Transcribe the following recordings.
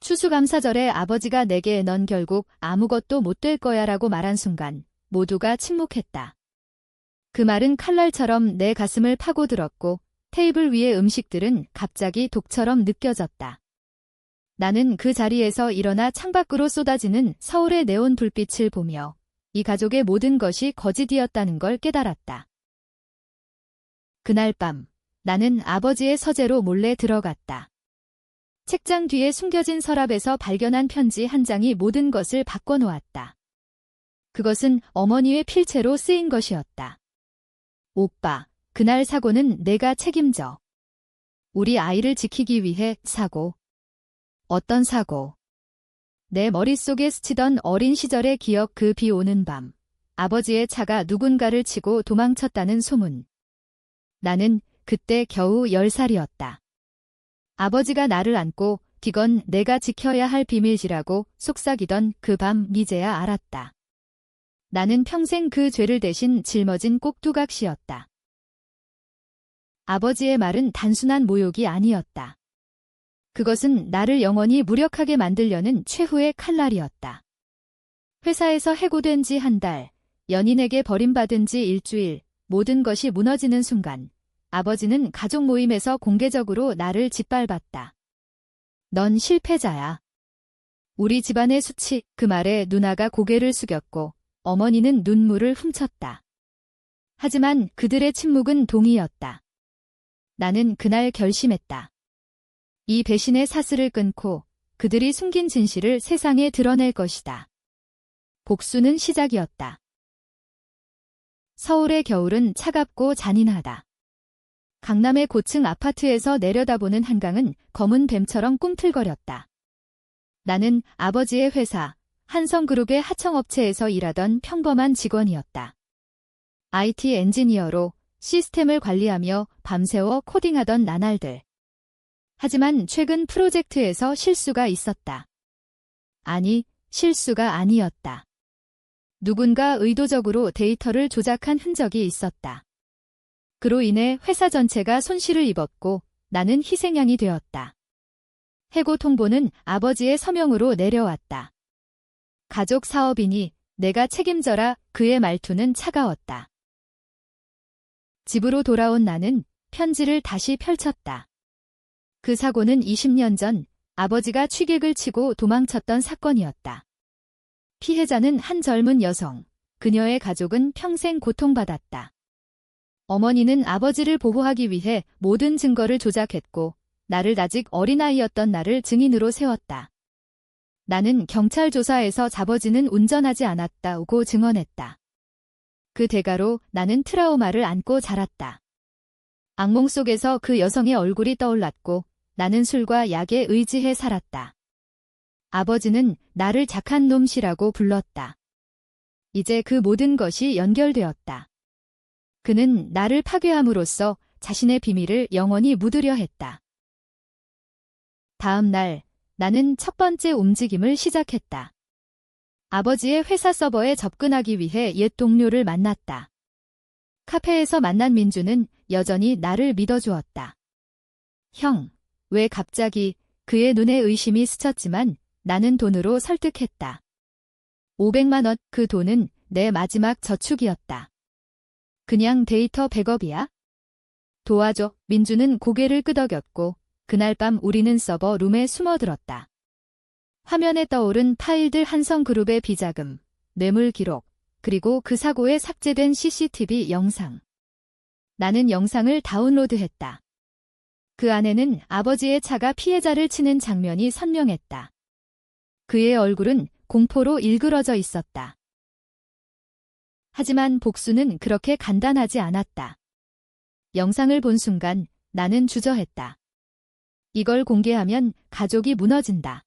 추수감사절에 아버지가 내게 넌 결국 아무것도 못 될 거야 라고 말한 순간 모두가 침묵했다. 그 말은 칼날처럼 내 가슴을 파고들었고 테이블 위의 음식들은 갑자기 독처럼 느껴졌다. 나는 그 자리에서 일어나 창밖으로 쏟아지는 서울의 네온 불빛을 보며 이 가족의 모든 것이 거짓이었다는 걸 깨달았다. 그날 밤 나는 아버지의 서재로 몰래 들어갔다. 책장 뒤에 숨겨진 서랍에서 발견한 편지 한 장이 모든 것을 바꿔놓았다. 그것은 어머니의 필체로 쓰인 것이었다. 오빠, 그날 사고는 내가 책임져. 우리 아이를 지키기 위해 사고. 어떤 사고? 내 머릿속에 스치던 어린 시절의 기억 그 비 오는 밤. 아버지의 차가 누군가를 치고 도망쳤다는 소문. 나는 그때 겨우 10살이었다. 아버지가 나를 안고 이건 내가 지켜야 할 비밀이라고 속삭이던 그 밤 이제야 알았다. 나는 평생 그 죄를 대신 짊어진 꼭두각시였다. 아버지의 말은 단순한 모욕이 아니었다. 그것은 나를 영원히 무력하게 만들려는 최후의 칼날이었다. 회사에서 해고된 지 한 달, 연인에게 버림받은 지 일주일, 모든 것이 무너지는 순간 아버지는 가족 모임에서 공개적으로 나를 짓밟았다. 넌 실패자야. 우리 집안의 수치, 그 말에 누나가 고개를 숙였고 어머니는 눈물을 훔쳤다. 하지만 그들의 침묵은 동의였다. 나는 그날 결심했다. 이 배신의 사슬을 끊고 그들이 숨긴 진실을 세상에 드러낼 것이다. 복수는 시작이었다. 서울의 겨울은 차갑고 잔인하다. 강남의 고층 아파트에서 내려다보는 한강은 검은 뱀처럼 꿈틀거렸다. 나는 아버지의 회사, 한성그룹의 하청업체에서 일하던 평범한 직원이었다. IT 엔지니어로 시스템을 관리하며 밤새워 코딩하던 나날들. 하지만 최근 프로젝트에서 실수가 있었다. 아니, 실수가 아니었다. 누군가 의도적으로 데이터를 조작한 흔적이 있었다. 그로 인해 회사 전체가 손실을 입었고 나는 희생양이 되었다. 해고 통보는 아버지의 서명으로 내려왔다. 가족 사업이니 내가 책임져라. 그의 말투는 차가웠다. 집으로 돌아온 나는 편지를 다시 펼쳤다. 그 사고는 20년 전 아버지가 취객을 치고 도망쳤던 사건이었다. 피해자는 한 젊은 여성, 그녀의 가족은 평생 고통받았다. 어머니는 아버지를 보호하기 위해 모든 증거를 조작했고 나를 아직 어린아이였던 나를 증인으로 세웠다. 나는 경찰 조사에서 잡아지는 운전하지 않았다고 증언했다. 그 대가로 나는 트라우마를 안고 자랐다. 악몽 속에서 그 여성의 얼굴이 떠올랐고 나는 술과 약에 의지해 살았다. 아버지는 나를 착한 놈이라고 불렀다. 이제 그 모든 것이 연결되었다. 그는 나를 파괴함으로써 자신의 비밀을 영원히 묻으려 했다. 다음 날 나는 첫 번째 움직임을 시작했다. 아버지의 회사 서버에 접근하기 위해 옛 동료를 만났다. 카페에서 만난 민주는 여전히 나를 믿어주었다. 형, 왜 갑자기? 그의 눈에 의심이 스쳤지만 나는 돈으로 설득했다. 500만 원, 그 돈은 내 마지막 저축이었다. 그냥 데이터 백업이야? 도와줘. 민주는 고개를 끄덕였고 그날 밤 우리는 서버 룸에 숨어들었다. 화면에 떠오른 파일들 한성그룹의 비자금, 뇌물 기록, 그리고 그 사고에 삭제된 CCTV 영상. 나는 영상을 다운로드했다. 그 안에는 아버지의 차가 피해자를 치는 장면이 선명했다. 그의 얼굴은 공포로 일그러져 있었다. 하지만 복수는 그렇게 간단하지 않았다. 영상을 본 순간 나는 주저했다. 이걸 공개하면 가족이 무너진다.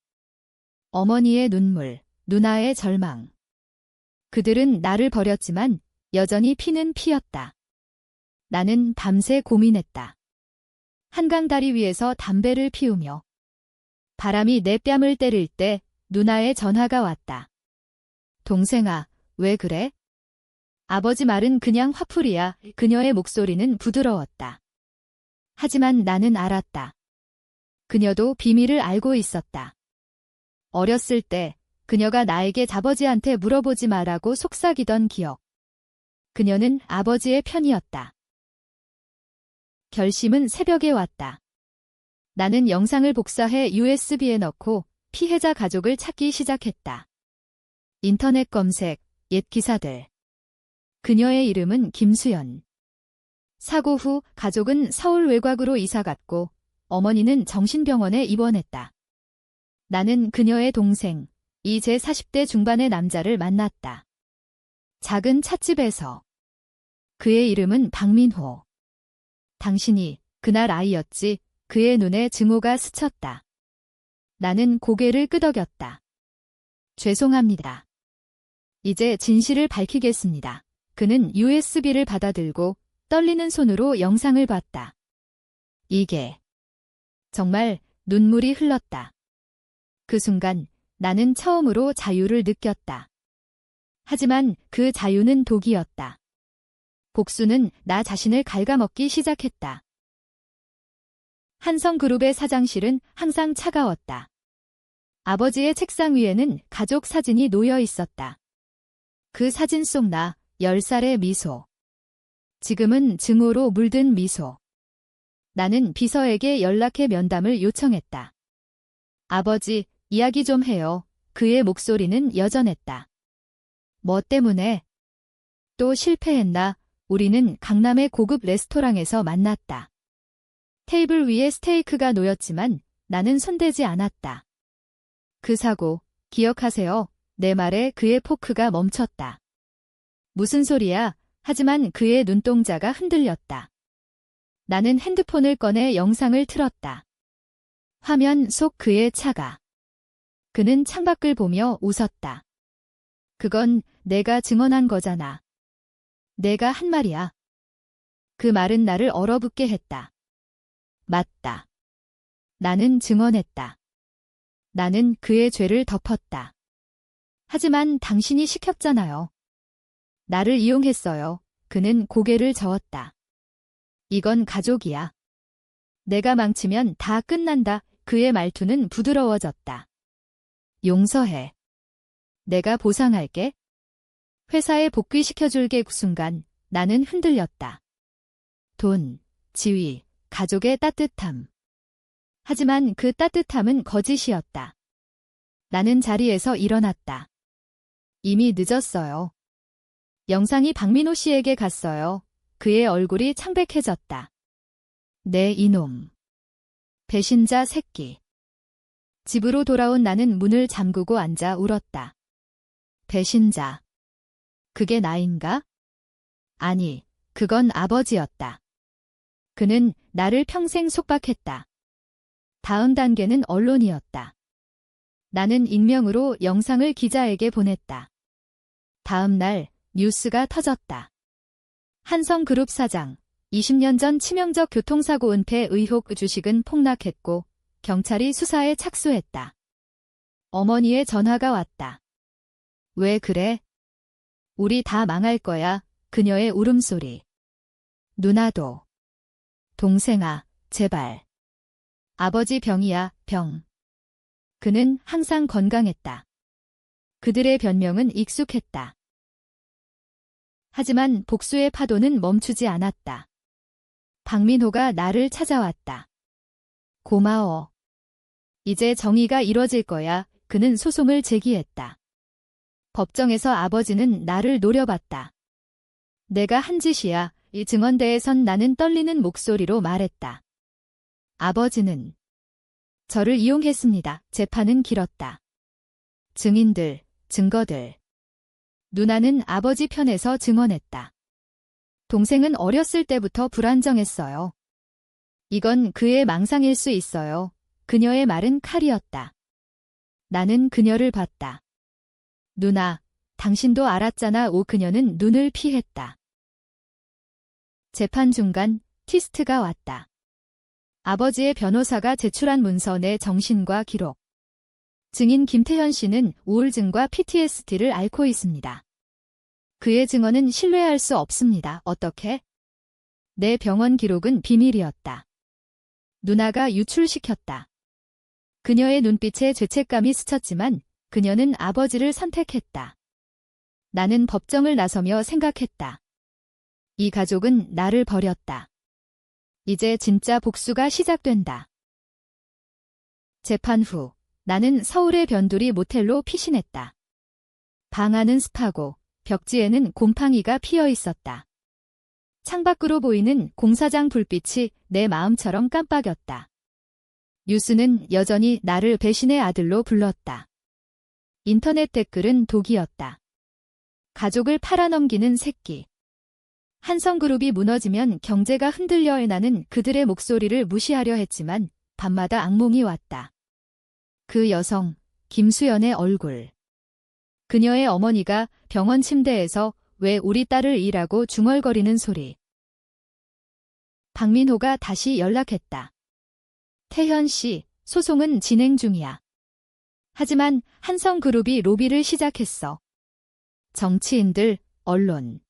어머니의 눈물, 누나의 절망. 그들은 나를 버렸지만 여전히 피는 피였다. 나는 밤새 고민했다. 한강 다리 위에서 담배를 피우며. 바람이 내 뺨을 때릴 때 누나의 전화가 왔다. 동생아, 왜 그래? 아버지 말은 그냥 화풀이야. 그녀의 목소리는 부드러웠다. 하지만 나는 알았다. 그녀도 비밀을 알고 있었다. 어렸을 때 그녀가 나에게 아버지한테 물어보지 마라고 속삭이던 기억. 그녀는 아버지의 편이었다. 결심은 새벽에 왔다. 나는 영상을 복사해 USB에 넣고 피해자 가족을 찾기 시작했다. 인터넷 검색, 옛 기사들. 그녀의 이름은 김수연. 사고 후 가족은 서울 외곽으로 이사갔고 어머니는 정신병원에 입원했다. 나는 그녀의 동생, 이제 40대 중반의 남자를 만났다. 작은 찻집에서. 그의 이름은 박민호. 당신이 그날 아이였지. 그의 눈에 증오가 스쳤다. 나는 고개를 끄덕였다. 죄송합니다. 이제 진실을 밝히겠습니다. 그는 USB를 받아들고 떨리는 손으로 영상을 봤다. 이게 정말 눈물이 흘렀다. 그 순간 나는 처음으로 자유를 느꼈다. 하지만 그 자유는 독이었다. 복수는 나 자신을 갉아먹기 시작했다. 한성그룹의 사장실은 항상 차가웠다. 아버지의 책상 위에는 가족 사진이 놓여 있었다. 그 사진 속 나 10살의 미소. 지금은 증오로 물든 미소. 나는 비서에게 연락해 면담을 요청했다. 아버지, 이야기 좀 해요. 그의 목소리는 여전했다. 뭐 때문에? 또 실패했나? 우리는 강남의 고급 레스토랑에서 만났다. 테이블 위에 스테이크가 놓였지만 나는 손대지 않았다. 그 사고, 기억하세요? 내 말에 그의 포크가 멈췄다. 무슨 소리야? 하지만 그의 눈동자가 흔들렸다. 나는 핸드폰을 꺼내 영상을 틀었다. 화면 속 그의 차가. 그는 창밖을 보며 웃었다. 그건 내가 증언한 거잖아. 내가 한 말이야. 그 말은 나를 얼어붙게 했다. 맞다. 나는 증언했다. 나는 그의 죄를 덮었다. 하지만 당신이 시켰잖아요. 나를 이용했어요. 그는 고개를 저었다. 이건 가족이야. 내가 망치면 다 끝난다. 그의 말투는 부드러워졌다. 용서해. 내가 보상할게. 회사에 복귀시켜줄게. 그 순간 나는 흔들렸다. 돈, 지위, 가족의 따뜻함. 하지만 그 따뜻함은 거짓이었다. 나는 자리에서 일어났다. 이미 늦었어요. 영상이 박민호 씨에게 갔어요. 그의 얼굴이 창백해졌다. 내 이놈. 배신자 새끼. 집으로 돌아온 나는 문을 잠그고 앉아 울었다. 배신자. 그게 나인가? 아니, 그건 아버지였다. 그는 나를 평생 속박했다. 다음 단계는 언론이었다. 나는 익명으로 영상을 기자에게 보냈다. 다음 날 뉴스가 터졌다. 한성그룹 사장, 20년 전 치명적 교통사고 은폐 의혹 주식은 폭락했고 경찰이 수사에 착수했다. 어머니의 전화가 왔다. 왜 그래? 우리 다 망할 거야. 그녀의 울음소리. 누나도. 동생아, 제발. 아버지 병이야, 병. 그는 항상 건강했다. 그들의 변명은 익숙했다. 하지만 복수의 파도는 멈추지 않았다. 박민호가 나를 찾아왔다. 고마워. 이제 정의가 이뤄질 거야. 그는 소송을 제기했다. 법정에서 아버지는 나를 노려봤다. 내가 한 짓이야. 이 증언대에선 나는 떨리는 목소리로 말했다. 아버지는 저를 이용했습니다. 재판은 길었다. 증인들, 증거들. 누나는 아버지 편에서 증언했다. 동생은 어렸을 때부터 불안정했어요. 이건 그의 망상일 수 있어요. 그녀의 말은 칼이었다. 나는 그녀를 봤다. 누나, 당신도 알았잖아. 그녀는 눈을 피했다. 재판 중간 트위스트가 왔다. 아버지의 변호사가 제출한 문서 내 정신과 기록. 증인 김태현 씨는 우울증과 PTSD를 앓고 있습니다. 그의 증언은 신뢰할 수 없습니다. 어떻게? 내 병원 기록은 비밀이었다. 누나가 유출시켰다. 그녀의 눈빛에 죄책감이 스쳤지만 그녀는 아버지를 선택했다. 나는 법정을 나서며 생각했다. 이 가족은 나를 버렸다. 이제 진짜 복수가 시작된다. 재판 후 나는 서울의 변두리 모텔로 피신했다. 방 안은 습하고 벽지에는 곰팡이가 피어 있었다. 창밖으로 보이는 공사장 불빛이 내 마음처럼 깜빡였다. 뉴스는 여전히 나를 배신의 아들로 불렀다. 인터넷 댓글은 독이었다. 가족을 팔아넘기는 새끼. 한성그룹이 무너지면 경제가 흔들려해 나는 그들의 목소리를 무시하려 했지만 밤마다 악몽이 왔다. 그 여성, 김수연의 얼굴. 그녀의 어머니가 병원 침대에서 왜 우리 딸을 이라고 중얼거리는 소리. 박민호가 다시 연락했다. 태현 씨, 소송은 진행 중이야. 하지만 한성그룹이 로비를 시작했어. 정치인들, 언론.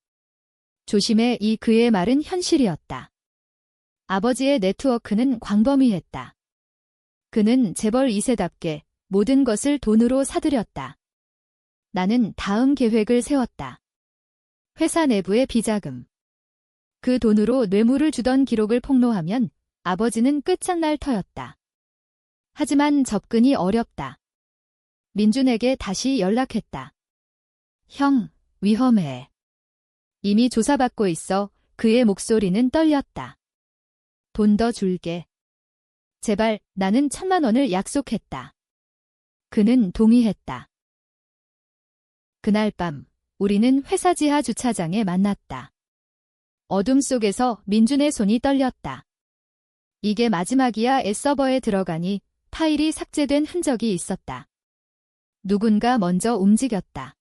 조심해. 이 그의 말은 현실이었다. 아버지의 네트워크는 광범위했다. 그는 재벌 2세답게 모든 것을 돈으로 사들였다. 나는 다음 계획을 세웠다. 회사 내부의 비자금. 그 돈으로 뇌물을 주던 기록을 폭로하면 아버지는 끝장날 터였다. 하지만 접근이 어렵다. 민준에게 다시 연락했다. 형, 위험해. 이미 조사받고 있어. 그의 목소리는 떨렸다. 돈 더 줄게. 제발. 나는 1,000만 원을 약속했다. 그는 동의했다. 그날 밤 우리는 회사 지하 주차장에 만났다. 어둠 속에서 민준의 손이 떨렸다. 이게 마지막이야. 서버에 들어가니 파일이 삭제된 흔적이 있었다. 누군가 먼저 움직였다.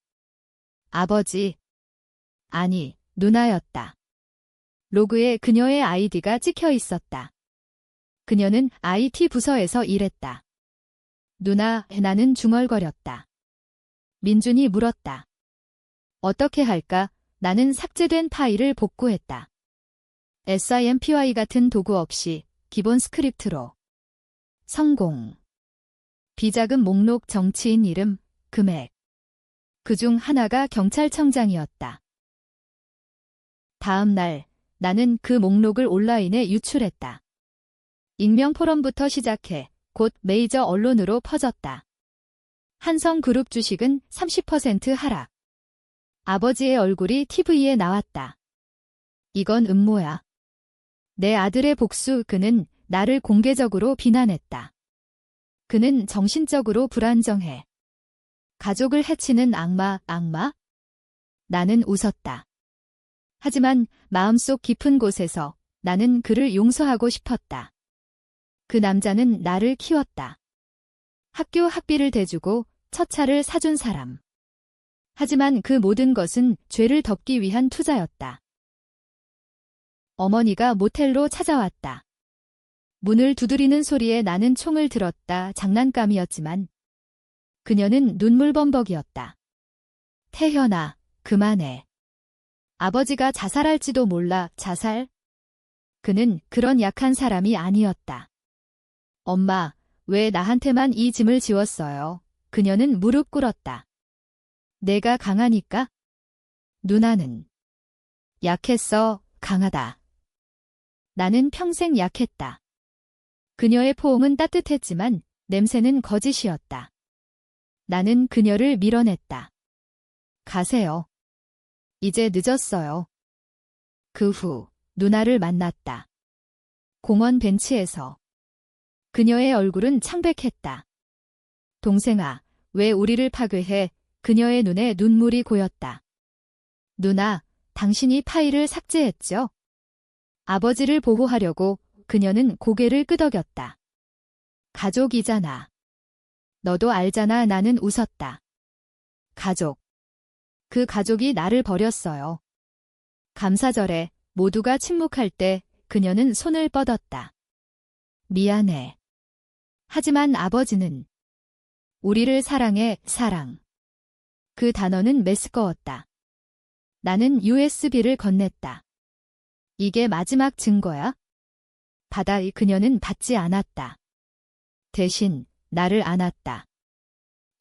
아버지. 아니, 누나였다. 로그에 그녀의 아이디가 찍혀 있었다. 그녀는 IT 부서에서 일했다. 누나, 나는 중얼거렸다. 민준이 물었다. 어떻게 할까? 나는 삭제된 파일을 복구했다. SIMPY 같은 도구 없이 기본 스크립트로. 성공. 비자금 목록, 정치인 이름, 금액. 그중 하나가 경찰청장이었다. 다음 날 나는 그 목록을 온라인에 유출했다. 익명 포럼부터 시작해 곧 메이저 언론으로 퍼졌다. 한성그룹 주식은 30% 하락. 아버지의 얼굴이 TV에 나왔다. 이건 음모야. 내 아들의 복수. 그는 나를 공개적으로 비난했다. 그는 정신적으로 불안정해. 가족을 해치는 악마. 나는 웃었다. 하지만 마음속 깊은 곳에서 나는 그를 용서하고 싶었다. 그 남자는 나를 키웠다. 학교 학비를 대주고 첫 차를 사준 사람. 하지만 그 모든 것은 죄를 덮기 위한 투자였다. 어머니가 모텔로 찾아왔다. 문을 두드리는 소리에 나는 총을 들었다. 장난감이었지만 그녀는 눈물범벅이었다. 태현아, 그만해. 아버지가 자살할지도 몰라. 자살? 그는 그런 약한 사람이 아니었다. 엄마, 왜 나한테만 이 짐을 지웠어요? 그녀는 무릎 꿇었다. 내가 강하니까? 누나는 약했어. 강하다. 나는 평생 약했다. 그녀의 포옹은 따뜻했지만 냄새는 거짓이었다. 나는 그녀를 밀어냈다. 가세요. 이제 늦었어요. 그 후 누나를 만났다. 공원 벤치에서. 그녀의 얼굴은 창백했다. 동생아, 왜 우리를 파괴해? 그녀의 눈에 눈물이 고였다. 누나, 당신이 파일을 삭제했죠? 아버지를 보호하려고. 그녀는 고개를 끄덕였다. 가족이잖아. 너도 알잖아. 나는 웃었다. 가족. 그 가족이 나를 버렸어요. 감사절에 모두가 침묵할 때 그녀는 손을 뻗었다. 미안해. 하지만 아버지는 우리를 사랑해. 사랑. 그 단어는 메스꺼웠다. 나는 USB를 건넸다. 이게 마지막 증거야? 받아. 그녀는 받지 않았다. 대신 나를 안았다.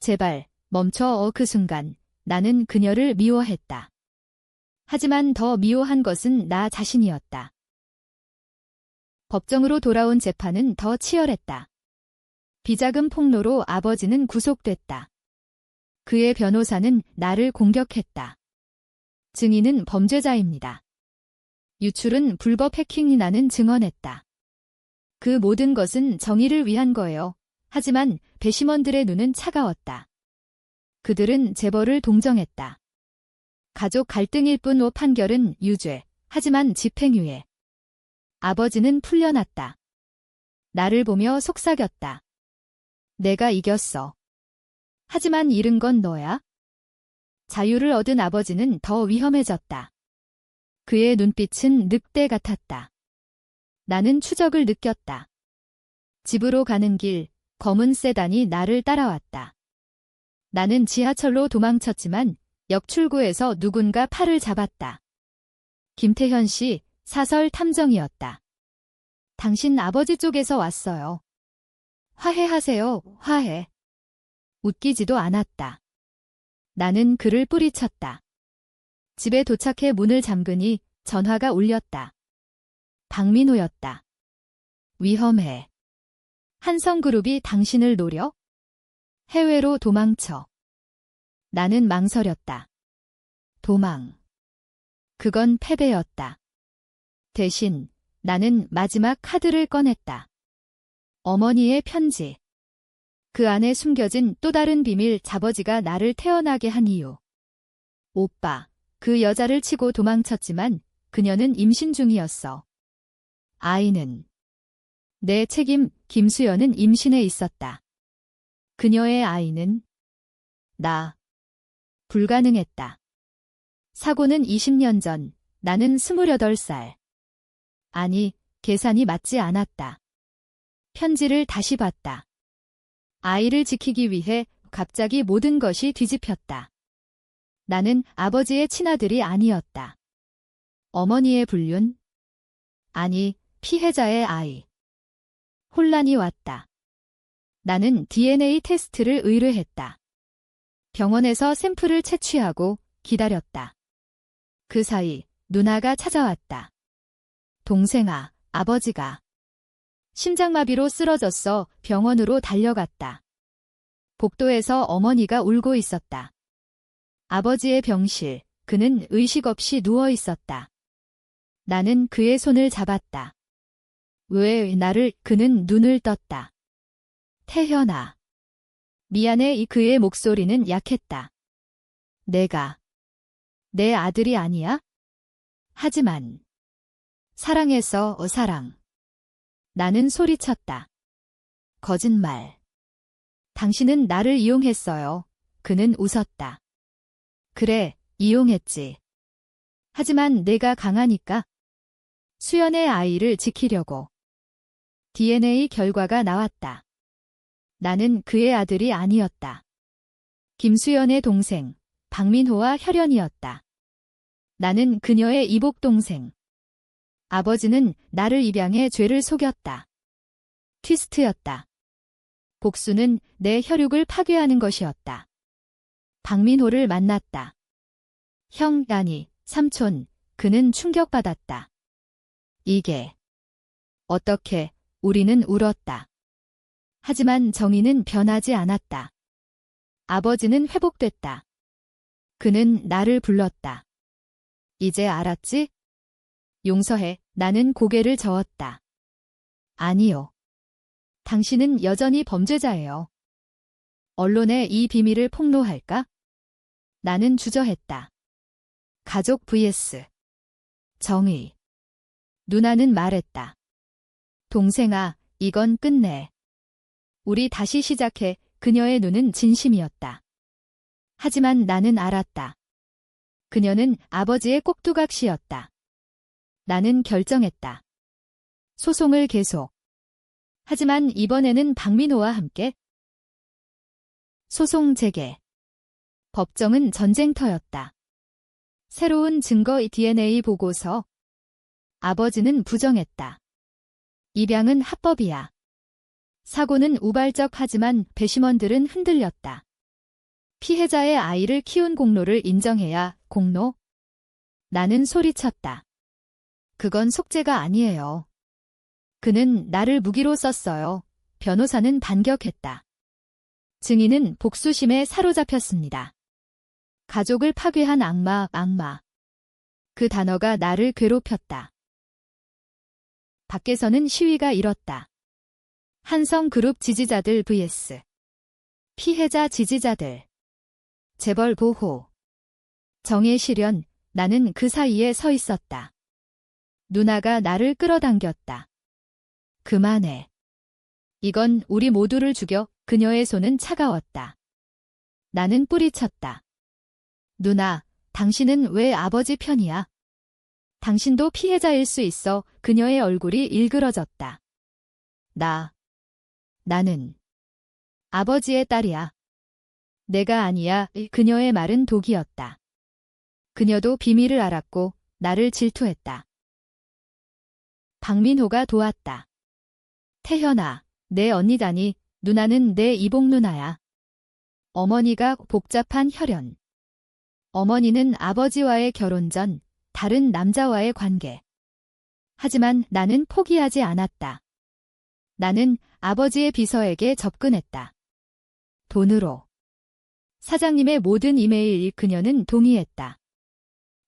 제발, 멈춰. 그 순간, 나는 그녀를 미워했다. 하지만 더 미워한 것은 나 자신이었다. 법정으로 돌아온 재판은 더 치열했다. 비자금 폭로로 아버지는 구속됐다. 그의 변호사는 나를 공격했다. 증인은 범죄자입니다. 유출은 불법 해킹이라는 증언했다. 그 모든 것은 정의를 위한 거예요. 하지만 배심원들의 눈은 차가웠다. 그들은 재벌을 동정했다. 가족 갈등일 뿐 판결은 유죄, 하지만 집행유예. 아버지는 풀려났다. 나를 보며 속삭였다. 내가 이겼어. 하지만 잃은 건 너야? 자유를 얻은 아버지는 더 위험해졌다. 그의 눈빛은 늑대 같았다. 나는 추적을 느꼈다. 집으로 가는 길, 검은 세단이 나를 따라왔다. 나는 지하철로 도망쳤지만 역 출구에서 누군가 팔을 잡았다. 김태현 씨, 사설 탐정이었다. 당신 아버지 쪽에서 왔어요. 화해하세요, 화해. 웃기지도 않았다. 나는 그를 뿌리쳤다. 집에 도착해 문을 잠그니 전화가 울렸다. 박민호였다. 위험해. 한성그룹이 당신을 노려? 해외로 도망쳐. 나는 망설였다. 도망. 그건 패배였다. 대신 나는 마지막 카드를 꺼냈다. 어머니의 편지. 그 안에 숨겨진 또 다른 비밀, 아버지가 나를 태어나게 한 이유. 오빠, 그 여자를 치고 도망쳤지만 그녀는 임신 중이었어. 아이는. 내 책임, 김수연은 임신해 있었다. 그녀의 아이는 나. 불가능했다. 사고는 20년 전, 나는 28살. 아니, 계산이 맞지 않았다. 편지를 다시 봤다. 아이를 지키기 위해 갑자기 모든 것이 뒤집혔다. 나는 아버지의 친아들이 아니었다. 어머니의 불륜? 아니, 피해자의 아이. 혼란이 왔다. 나는 DNA 테스트를 의뢰했다. 병원에서 샘플을 채취하고 기다렸다. 그 사이 누나가 찾아왔다. 동생아, 아버지가 심장마비로 쓰러졌어. 병원으로 달려갔다. 복도에서 어머니가 울고 있었다. 아버지의 병실, 그는 의식 없이 누워 있었다. 나는 그의 손을 잡았다. 왜 나를? 그는 눈을 떴다. 태현아. 미안해. 그의 목소리는 약했다. 내가 내 아들이 아니야? 하지만 사랑했어. 사랑. 나는 소리쳤다. 거짓말. 당신은 나를 이용했어요. 그는 웃었다. 그래, 이용했지. 하지만 내가 강하니까. 수연의 아이를 지키려고. DNA 결과가 나왔다. 나는 그의 아들이 아니었다. 김수연의 동생, 박민호와 혈연이었다. 나는 그녀의 이복동생. 아버지는 나를 입양해 죄를 속였다. 트위스트였다. 복수는 내 혈육을 파괴하는 것이었다. 박민호를 만났다. 형, 아니, 삼촌, 그는 충격받았다. 이게 어떻게, 우리는 울었다. 하지만 정의는 변하지 않았다. 아버지는 회복됐다. 그는 나를 불렀다. 이제 알았지? 용서해. 나는 고개를 저었다. 아니요. 당신은 여전히 범죄자예요. 언론에 이 비밀을 폭로할까? 나는 주저했다. 가족 vs 정의. 누나는 말했다. 동생아, 이건 끝내. 우리 다시 시작해. 그녀의 눈은 진심이었다. 하지만 나는 알았다. 그녀는 아버지의 꼭두각시였다. 나는 결정했다. 소송을 계속. 하지만 이번에는 박민호와 함께. 소송 재개. 법정은 전쟁터였다. 새로운 증거 DNA 보고서. 아버지는 부정했다. 입양은 합법이야. 사고는 우발적하지만 배심원들은 흔들렸다. 피해자의 아이를 키운 공로를 인정해야 공로? 나는 소리쳤다. 그건 속죄가 아니에요. 그는 나를 무기로 썼어요. 변호사는 반격했다. 증인은 복수심에 사로잡혔습니다. 가족을 파괴한 악마. 그 단어가 나를 괴롭혔다. 밖에서는 시위가 일었다. 한성그룹 지지자들 vs 피해자 지지자들. 재벌 보호. 정의 실현. 나는 그 사이에 서 있었다. 누나가 나를 끌어당겼다. 그만해. 이건 우리 모두를 죽여. 그녀의 손은 차가웠다. 나는 뿌리쳤다. 누나, 당신은 왜 아버지 편이야? 당신도 피해자일 수 있어. 그녀의 얼굴이 일그러졌다. 나는 아버지의 딸이야. 내가 아니야. 그녀의 말은 독이었다. 그녀도 비밀을 알았고 나를 질투했다. 박민호가 도왔다. 태현아, 내 언니다니. 누나는 내 이복 누나야. 어머니가 복잡한 혈연. 어머니는 아버지와의 결혼 전 다른 남자와의 관계. 하지만 나는 포기하지 않았다. 나는 아버지의 비서에게 접근했다. 돈으로. 사장님의 모든 이메일. 그녀는 동의했다.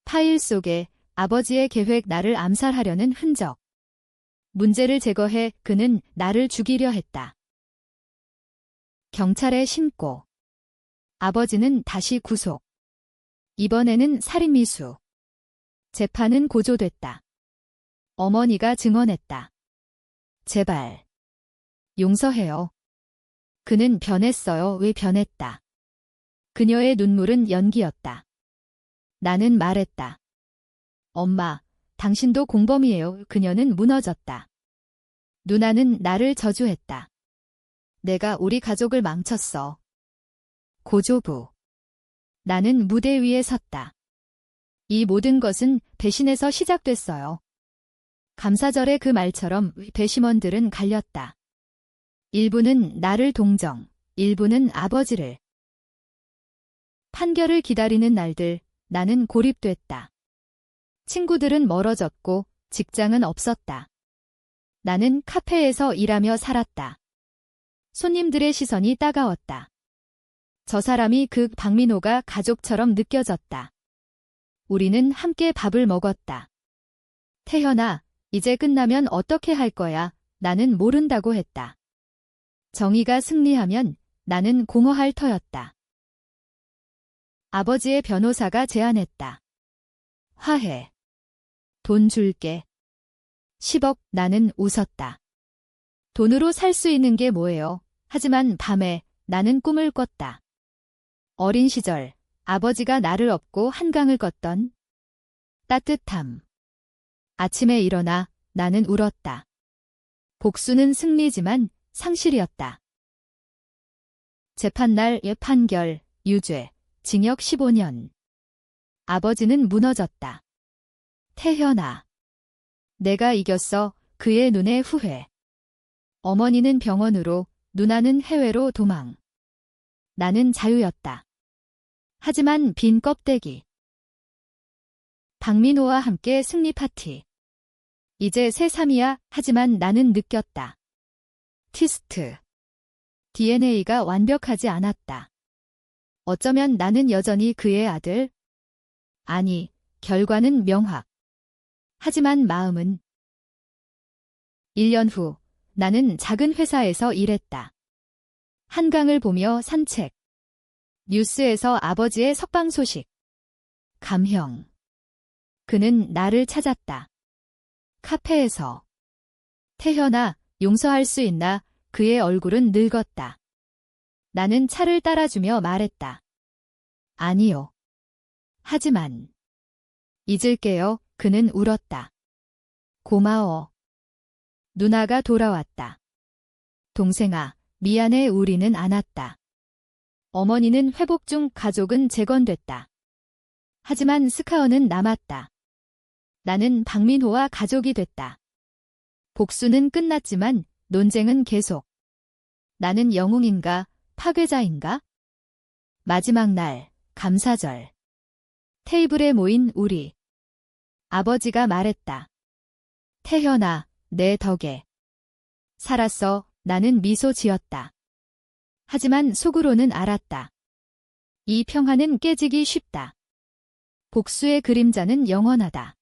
파일 속에 아버지의 계획, 나를 암살하려는 흔적. 문제를 제거해. 그는 나를 죽이려 했다. 경찰에 신고. 아버지는 다시 구속. 이번에는 살인미수. 재판은 고조됐다. 어머니가 증언했다. 제발. 용서해요. 그는 변했어요. 왜 변했다. 그녀의 눈물은 연기였다. 나는 말했다. 엄마, 당신도 공범이에요. 그녀는 무너졌다. 누나는 나를 저주했다. 내가 우리 가족을 망쳤어. 고조부. 나는 무대 위에 섰다. 이 모든 것은 배신에서 시작됐어요. 감사절의 그 말처럼 배심원들은 갈렸다. 일부는 나를 동정, 일부는 아버지를. 판결을 기다리는 날들, 나는 고립됐다. 친구들은 멀어졌고 직장은 없었다. 나는 카페에서 일하며 살았다. 손님들의 시선이 따가웠다. 저 사람이 그 박민호가 가족처럼 느껴졌다. 우리는 함께 밥을 먹었다. 태현아, 이제 끝나면 어떻게 할 거야? 나는 모른다고 했다. 정의가 승리하면 나는 공허할 터였다. 아버지의 변호사가 제안했다. 화해. 돈 줄게. 10억. 나는 웃었다. 돈으로 살 수 있는 게 뭐예요? 하지만 밤에 나는 꿈을 꿨다. 어린 시절 아버지가 나를 업고 한강을 걷던 따뜻함. 아침에 일어나 나는 울었다. 복수는 승리지만 상실이었다. 재판날 판결, 유죄, 징역 15년. 아버지는 무너졌다. 태현아. 내가 이겼어. 그의 눈에 후회. 어머니는 병원으로, 누나는 해외로 도망. 나는 자유였다. 하지만 빈 껍데기. 박민호와 함께 승리 파티. 이제 새삼이야. 하지만 나는 느꼈다. 티스트. DNA가 완벽하지 않았다. 어쩌면 나는 여전히 그의 아들? 아니, 결과는 명확. 하지만 마음은. 1년 후, 나는 작은 회사에서 일했다. 한강을 보며 산책. 뉴스에서 아버지의 석방 소식. 감형. 그는 나를 찾았다. 카페에서. 태현아, 용서할 수 있나? 그의 얼굴은 늙었다. 나는 차를 따라주며 말했다. 아니요. 하지만. 잊을게요. 그는 울었다. 고마워. 누나가 돌아왔다. 동생아, 미안해. 우리는 안 왔다. 어머니는 회복 중, 가족은 재건됐다. 하지만 스카어는 남았다. 나는 박민호와 가족이 됐다. 복수는 끝났지만 논쟁은 계속. 나는 영웅인가, 파괴자인가? 마지막 날, 감사절. 테이블에 모인 우리. 아버지가 말했다. 태현아, 내 덕에 살았어. 나는 미소 지었다. 하지만 속으로는 알았다. 이 평화는 깨지기 쉽다. 복수의 그림자는 영원하다.